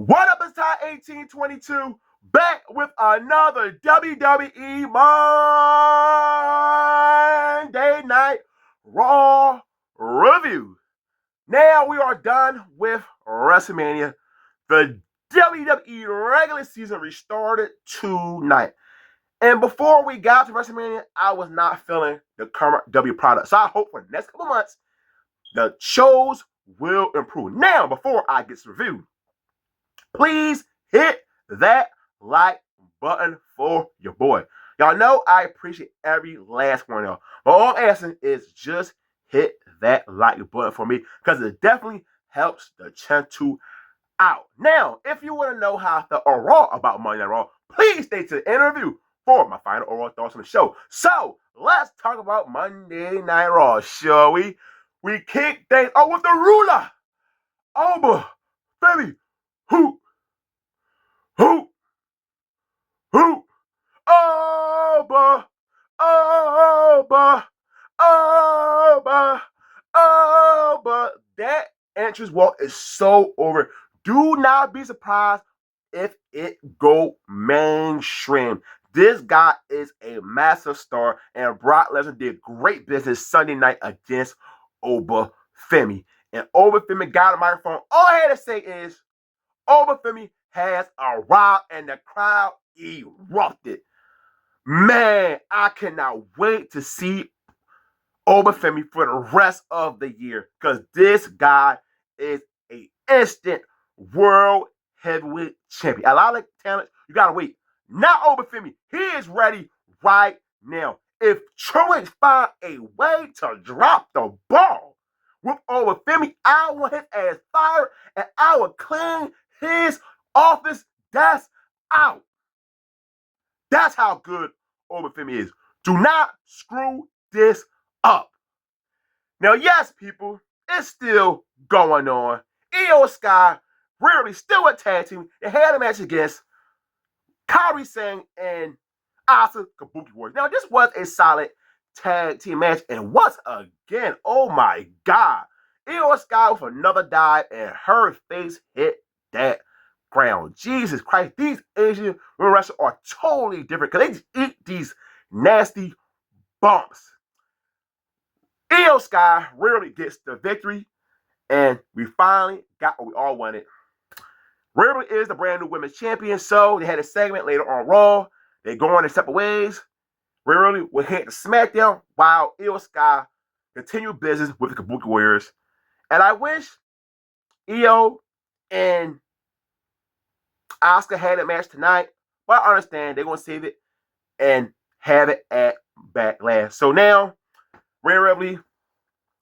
What up, it's Ty 1822 back with another WWE Monday Night Raw review. Now we are done with WrestleMania. The WWE regular season restarted tonight. And before we got to WrestleMania, I was not feeling the current W product. So I hope for the next couple months, the shows will improve. Now, before I get to review, please hit that like button for your boy. Y'all know I appreciate every last one of y'all. But all I'm asking is just hit that like button for me because it definitely helps the channel out. Now, if you want to know how I felt overall about Monday Night Raw, please stay to the interview for my final overall thoughts on the show. So, let's talk about Monday Night Raw, shall we? We kick things off with the ruler. Over, baby, who, over, over. That entrance walk is so over. Do not be surprised if it go mainstream. This guy is a massive star, and Brock Lesnar did great business Sunday night against Obafemi. And Obafemi got a microphone. All I had to say is, Obafemi has arrived, and the crowd erupted. Man, I cannot wait to see Obafemi for the rest of the year because this guy is an instant world heavyweight champion. A lot of talent, you gotta wait. Not Obafemi. He is ready right now. If Triple H find a way to drop the ball with Obafemi, I want his ass fired and I will clean his office desk out. That's how good Obafemi is. Do not screw this up. Now, yes, people, it's still going on. Io Sky, really still a tag team. They had a match against Kairi Sane and Asa Kabuki Warriors. Now, this was a solid tag team match. And once again, oh my God, Io Sky with another dive and her face hit that ground. Jesus Christ, these Asian women wrestlers are totally different because they just eat these nasty bumps. Io Sky rarely gets the victory, and we finally got what we all wanted. Rarely is the brand new women's champion, so they had a segment later on Raw. They go on their separate ways. Rarely will hit the SmackDown while Io Sky continued business with the Kabuki Warriors. And I wish Io and Asuka had a match tonight, but I understand they're going to save it and have it at Backlash. So now, Rhea Ripley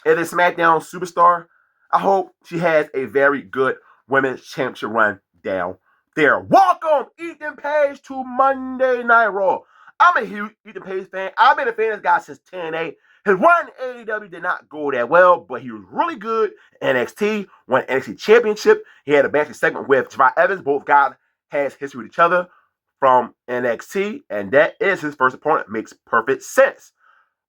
is a SmackDown superstar. I hope she has a very good women's championship run down there. Welcome, Ethan Page, to Monday Night Raw. I'm a huge Ethan Page fan. I've been a fan of this guy since TNA. His run in AEW did not go that well, but he was really good in NXT, won NXT Championship. He had a match segment with Javon Evans. Both guys has history with each other from NXT, and that is his first opponent. Makes perfect sense.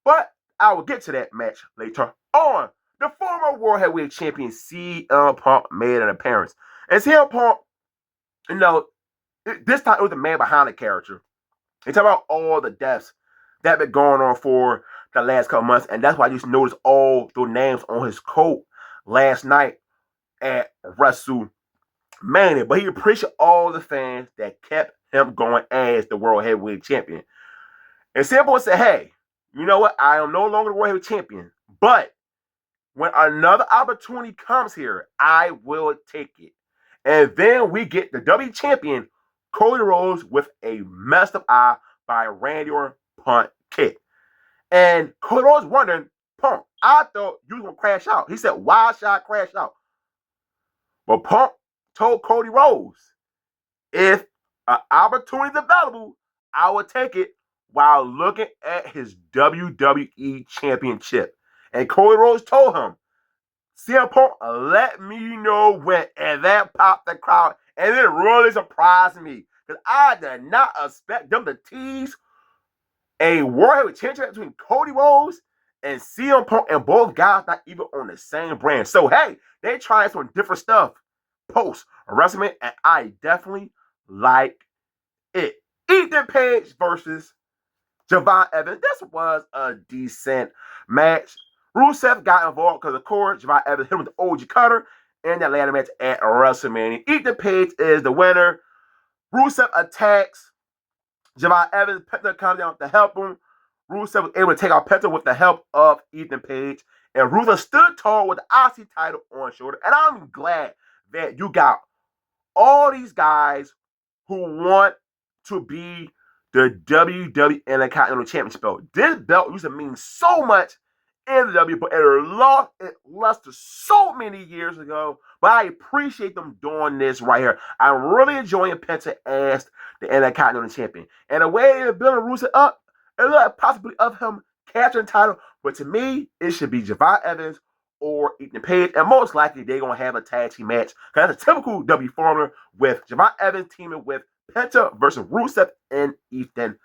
But I will get to that match later on. The former World Heavyweight Champion CM Punk made an appearance. And CM Punk, this time it was the man behind the character. They talk about all the deaths that have been going on for the last couple months, and that's why I just noticed all the names on his coat last night at WrestleMania. But he appreciated all the fans that kept him going as the World Heavyweight Champion. And CM Punk said, hey, you know what? I am no longer the World Heavyweight Champion, but when another opportunity comes here, I will take it. And then we get the W Champion, Cody Rhodes, with a messed up eye by Randy Orton punt kick. And Cody Rhodes wondering, Punk, I thought you were going to crash out. He said, why should I crash out? But Punk told Cody Rhodes, if an opportunity is available, I will take it while looking at his WWE Championship. And Cody Rhodes told him, CM Punk, let me know when. And that popped the crowd. And it really surprised me. Because I did not expect them to tease a World Heavyweight Championship between Cody Rhodes and CM Punk. And both guys not even on the same brand. So, hey, they trying some different stuff post WrestleMania, and I definitely like it. Ethan Page versus Javon Evans. This was a decent match. Rusev got involved because, of course, Javon Evans hit him with the OG cutter in that ladder match at WrestleMania. Ethan Page is the winner. Rusev attacks Javon Evans. Penta comes down to help him. Rusev was able to take out Penta with the help of Ethan Page. And Rusev stood tall with the IC title on his shoulder. And I'm glad that you got all these guys who want to be the WWE Intercontinental Championship belt. This belt used to mean so much in the W, but it lost so many years ago. But I appreciate them doing this right here. I'm really enjoying Penta as the Intercontinental Champion. And the way they're building Rusev up, it looks like possibly of him capturing the title. But to me, it should be Javon Evans or Ethan Page, and most likely they're going to have a tag team match. Because that's a typical W formula with Javon Evans teaming with Penta versus Rusev and Ethan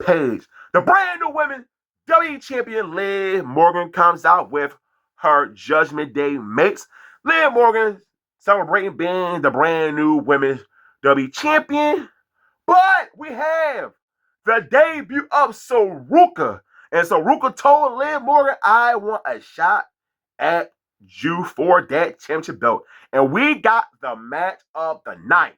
Page. The brand new women WWE champion Liv Morgan comes out with her Judgment Day mates. Liv Morgan celebrating being the brand new women's WWE champion. But we have the debut of Saruka. And Saruka told Liv Morgan, I want a shot at you for that championship belt. And we got the match of the night.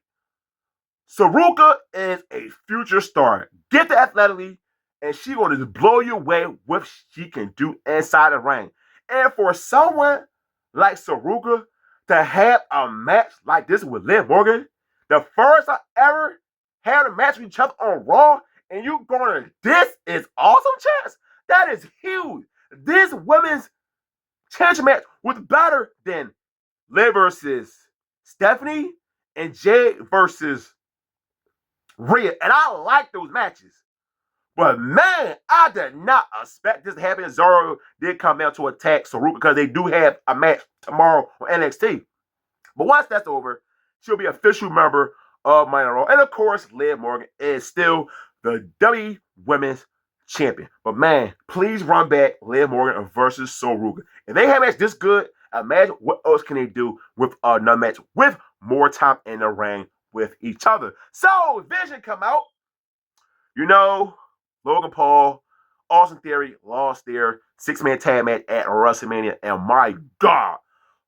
Saruka is a future star. Get the athletically, and she's going to blow you away with what she can do inside the ring. And for someone like Saruka to have a match like this with Liv Morgan, the first I ever had a match with each other on Raw, and you going to this is awesome, chance. That is huge. This women's championship match was better than Liv versus Stephanie and Jade versus Rhea. And I like those matches. But man, I did not expect this to happen. Zoro did come down to attack Saruka because they do have a match tomorrow on NXT. But once that's over, she'll be an official member of Minor Raw. And of course, Liv Morgan is still the WWE Women's Champion. But man, please run back Liv Morgan versus Saruka. If they have a match this good, imagine what else can they do with another match with more time in the ring with each other. So Vision come out. You know, Logan Paul, Austin Theory lost their six-man tag match at WrestleMania. And my God,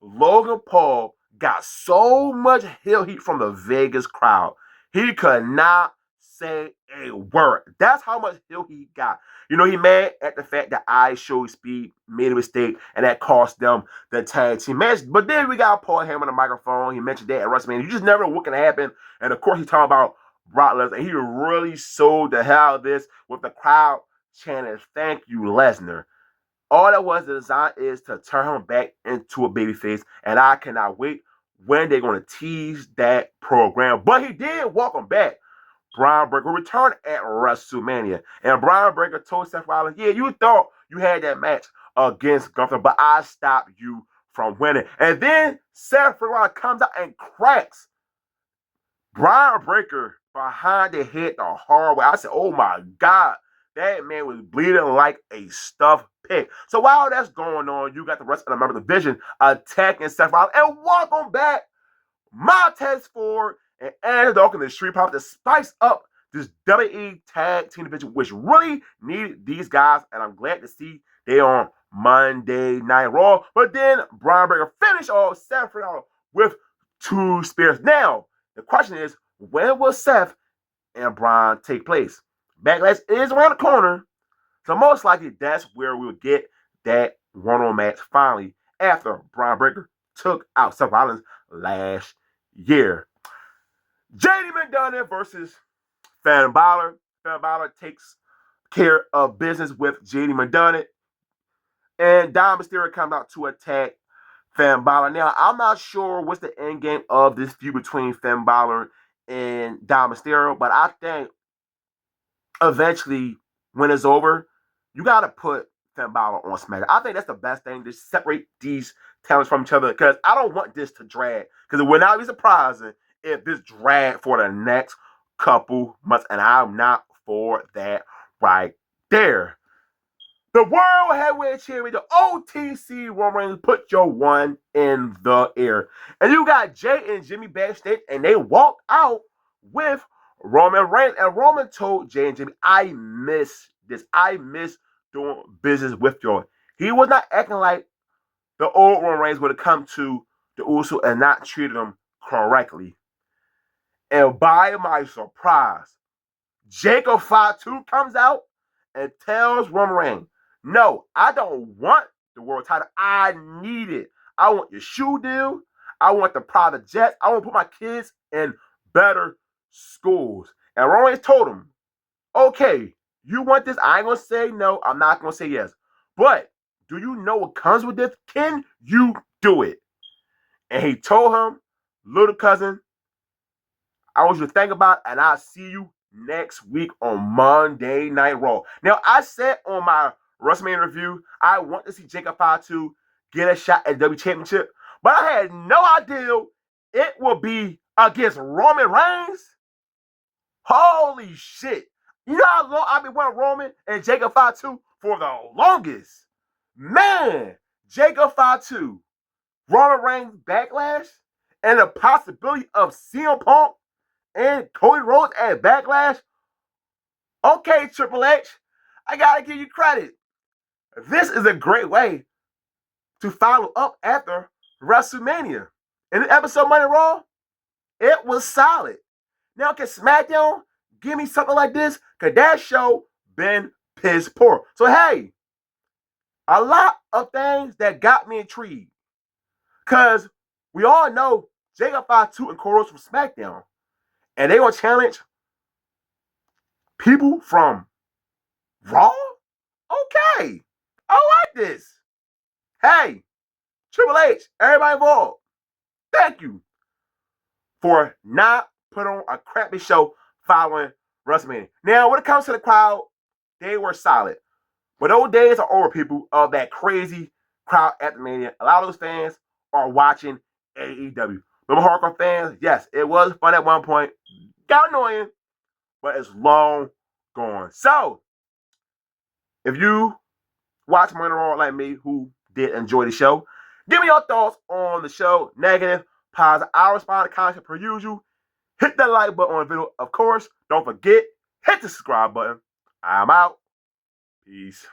Logan Paul got so much heel heat from the Vegas crowd. He could not say a word. That's how much heel he got. You know, he mad at the fact that I Show Speed made a mistake and that cost them the tag team match. But then we got Paul Heyman on the microphone. He mentioned that at WrestleMania. You just never know what can happen. And of course, he talking about Brock Lesnar. And he really sold the hell out of this with the crowd chanting, "Thank you, Lesnar." All that was the design is to turn him back into a babyface. And I cannot wait when they're going to tease that program. But he did welcome back Brian Breaker, who returned at WrestleMania. And Brian Breaker told Seth Rollins, yeah, you thought you had that match against Gunther, but I stopped you from winning. And then Seth Rollins comes out and cracks Brian Breaker behind the head the hard way. I said, oh my God. That man was bleeding like a stuffed pig. So while that's going on, you got the rest of the member of the division attacking Seth Rollins. And welcome back Montez Ford and Andy Dawkins in the Street Profits to spice up this WWE Tag Team division, which really needed these guys. And I'm glad to see they on Monday Night Raw. But then Brian Breaker finished off Seth Rollins with two spears. Now, the question is, when will Seth and Brian take place? Backlash is around the corner, so most likely that's where we'll get that one-on match finally after Brian Breaker took out Seth Rollins last year. JD McDonough versus Finn Balor. Finn Balor takes care of business with JD McDonough, and Dom Mysterio comes out to attack Finn Balor. Now, I'm not sure what's the end game of this feud between Finn Balor and Dom Mysterio, but I think eventually, when it's over, you got to put Finn Balor on SmackDown. I think that's the best thing to separate these talents from each other because I don't want this to drag. Because it would not be surprising if this drag for the next couple months, and I'm not for that right there. The World Heavyweight Champion, the OTC Roman Reigns, put your one in the air. And you got Jay and Jimmy backstage, and they walked out with Roman Reigns. And Roman told Jay and Jimmy, I miss this. I miss doing business with y'all. He was not acting like the old Roman Reigns would have come to the Uso and not treated them correctly. And by my surprise, Jacob Fatu comes out and tells Roman Reigns, no, I don't want the world title. I need it. I want your shoe deal. I want the private jets. I want to put my kids in better schools. And Roman Reigns told him, okay, you want this? I ain't going to say no. I'm not going to say yes. But do you know what comes with this? Can you do it? And he told him, little cousin, I want you to think about it, and I'll see you next week on Monday Night Raw. Now, I said on my WrestleMania review, I want to see Jacob Fatu get a shot at the WWE Championship, but I had no idea it would be against Roman Reigns. Holy shit. You know how long I've been wanting Roman and Jacob Fatu for the longest? Man, Jacob Fatu, Roman Reigns backlash, and the possibility of CM Punk and Cody Rhodes at Backlash. Okay, Triple H, I gotta give you credit. This is a great way to follow up after WrestleMania. In the episode Monday Raw, it was solid. Now can SmackDown give me something like this? Cause that show been piss poor. So hey, a lot of things that got me intrigued. Cause we all know Jacob Fatu and Cody Rhodes from SmackDown. And they gonna challenge people from Raw? Okay. I like this. Hey, Triple H, everybody involved, thank you for not putting on a crappy show following WrestleMania. Now, when it comes to the crowd, they were solid. But those days are over, people, of that crazy crowd at the Mania. A lot of those fans are watching AEW. But hardcore fans, yes, it was fun at one point. Got annoying, but it's long gone. So, if you watch Monday Raw like me, who did enjoy the show, give me your thoughts on the show. Negative, positive. I'll respond to content per usual. Hit that like button on the video. Of course, don't forget, hit the subscribe button. I'm out. Peace.